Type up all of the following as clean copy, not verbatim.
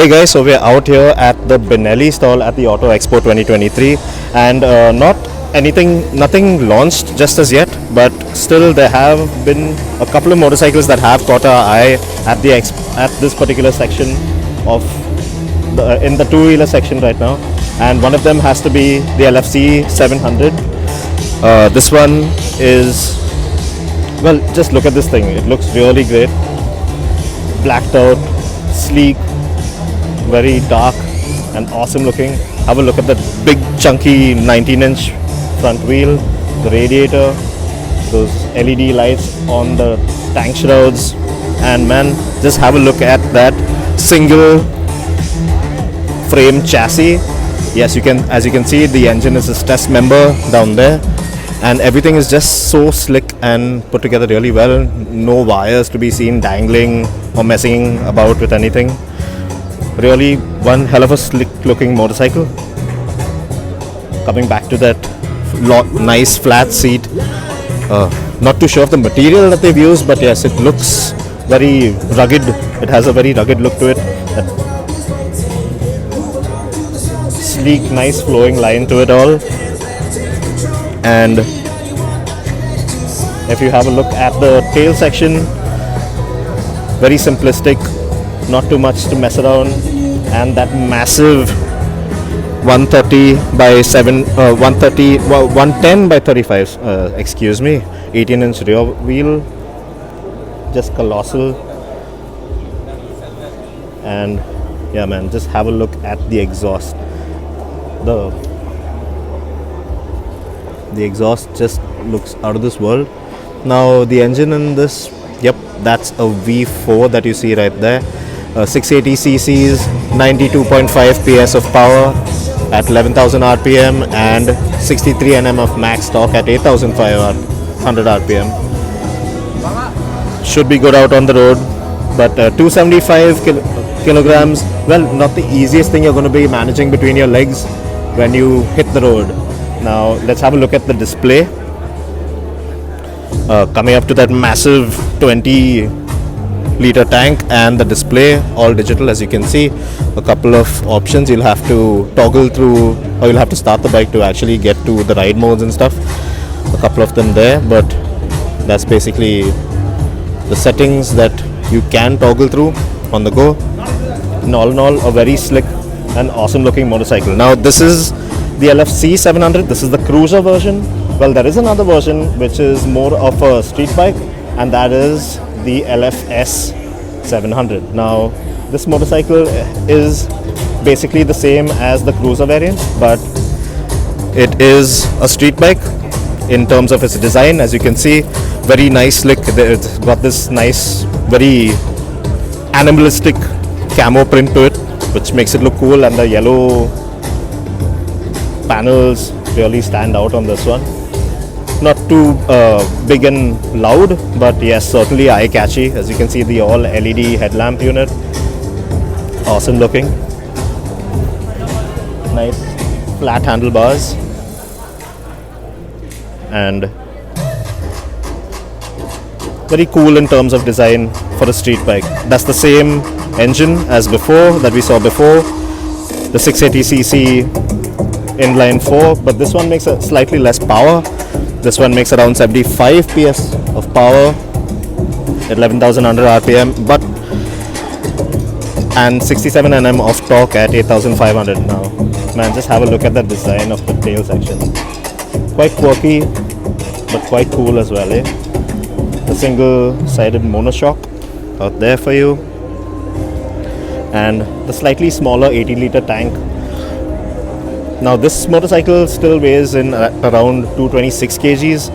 Hey guys, so we're out here at the Benelli stall at the Auto Expo 2023, and nothing launched just as yet, but still there have been a couple of motorcycles that have caught our eye at at this particular section of in the two-wheeler section right now, and one of them has to be the LFC700. This one is, well, just look at this thing. It looks really great, blacked out, sleek, very dark and awesome looking. Have a look at that big chunky 19-inch front wheel, the radiator, those LED lights on the tank shrouds, and man, just have a look at that single frame chassis. Yes, as you can see, the engine is a stress member down there, and everything is just so slick and put together really well. No wires to be seen dangling or messing about with anything. Really one hell of a slick looking motorcycle. Coming back to that nice flat seat, not too sure of the material that they've used, but yes, it looks very rugged. It has a very rugged look to it. That sleek, nice flowing line to it all. And if you have a look at the tail section, very simplistic, not too much to mess around, and that massive 110 by 35 18-inch rear wheel, just colossal. And yeah man, just have a look at the exhaust. The exhaust just looks out of this world. Now the engine in this, yep, that's a V4 that you see right there. 680 cc's, 92.5 PS of power at 11,000 RPM and 63 Nm of max torque at 8,500 RPM. Should be good out on the road, but 275 kilograms, well, not the easiest thing you're going to be managing between your legs when you hit the road. Now let's have a look at the display. Coming up to that massive 20-liter tank, and the display all digital, as you can see. A couple of options you'll have to toggle through, or you'll have to start the bike to actually get to the ride modes and stuff. A couple of them there, but that's basically the settings that you can toggle through on the go. In all, a very slick and awesome looking motorcycle. Now this is the LFC700. This is the cruiser version. Well, there is another version which is more of a street bike, and that is the LFS700. Now this motorcycle is basically the same as the cruiser variant, but it is a street bike in terms of its design. As you can see, very nice slick. It's got this nice, very animalistic camo print to it, which makes it look cool, and the yellow panels really stand out on this one. Not too big and loud, but yes, certainly eye-catchy. As you can see, the all LED headlamp unit, awesome looking. Nice flat handlebars, and very cool in terms of design for a street bike. That's the same engine as before, that we saw before, the 680cc inline 4, but this one makes a slightly less power. This one makes around 75 PS of power at 11,100 RPM, and 67 Nm of torque at 8,500. Now, man, just have a look at the design of the tail section. Quite quirky, but quite cool as well, eh? The single-sided monoshock out there for you, and the slightly smaller 80-liter tank. Now this motorcycle still weighs in around 226 kgs,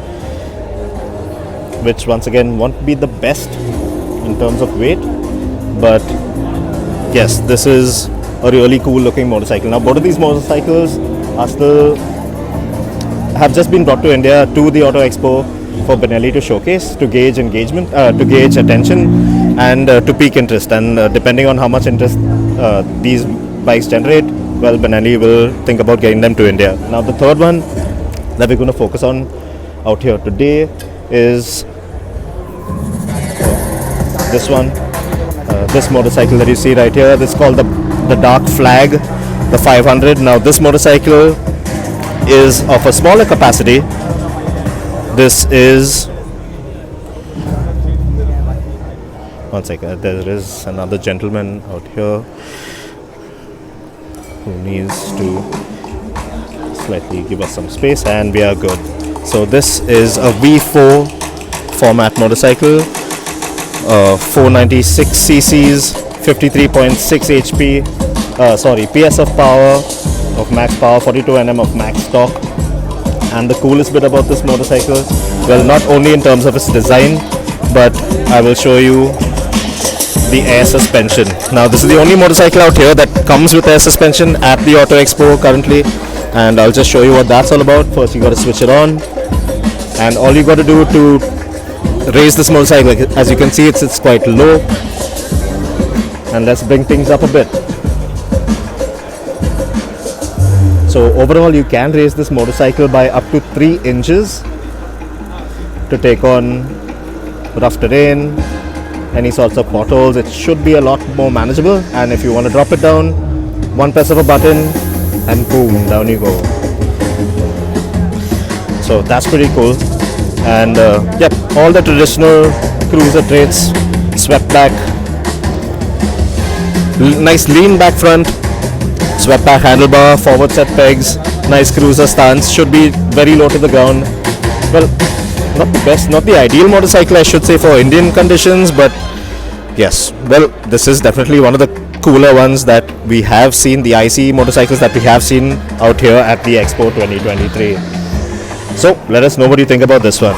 which once again won't be the best in terms of weight, but yes, this is a really cool looking motorcycle. Now both of these motorcycles have just been brought to India to the Auto Expo for Benelli to showcase, to gauge engagement, to gauge attention, and to pique interest. And depending on how much interest these bikes generate, well, Benelli will think about getting them to India. Now the third one that we're going to focus on out here today is this one. This motorcycle that you see right here, this is called the the dark flag, the 500. Now this motorcycle is of a smaller capacity. This is, one second, there is another gentleman out here who needs to slightly give us some space, and we are good. So this is a V4 format motorcycle, 496 cc's, 53.6 HP, PS of power, of max power, 42 Nm of max torque. And the coolest bit about this motorcycle, well, not only in terms of its design, but I will show you the air suspension. Now this is the only motorcycle out here that comes with air suspension at the Auto Expo currently, and I'll just show you what that's all about. First you got to switch it on, and all you got to do to raise this motorcycle, as you can see, it's quite low, and let's bring things up a bit. So overall you can raise this motorcycle by up to 3 inches to take on rough terrain, any sorts of potholes. It should be a lot more manageable, and if you want to drop it down, one press of a button and boom, down you go. So that's pretty cool. And yep, all the traditional cruiser traits, swept back, nice lean back front, swept back handlebar, forward set pegs, nice cruiser stance, should be very low to the ground. Well, not the best, not the ideal motorcycle I should say for Indian conditions, but yes, well, this is definitely one of the cooler ones that we have seen, the ICE motorcycles that we have seen out here at the Expo 2023. So let us know what you think about this one.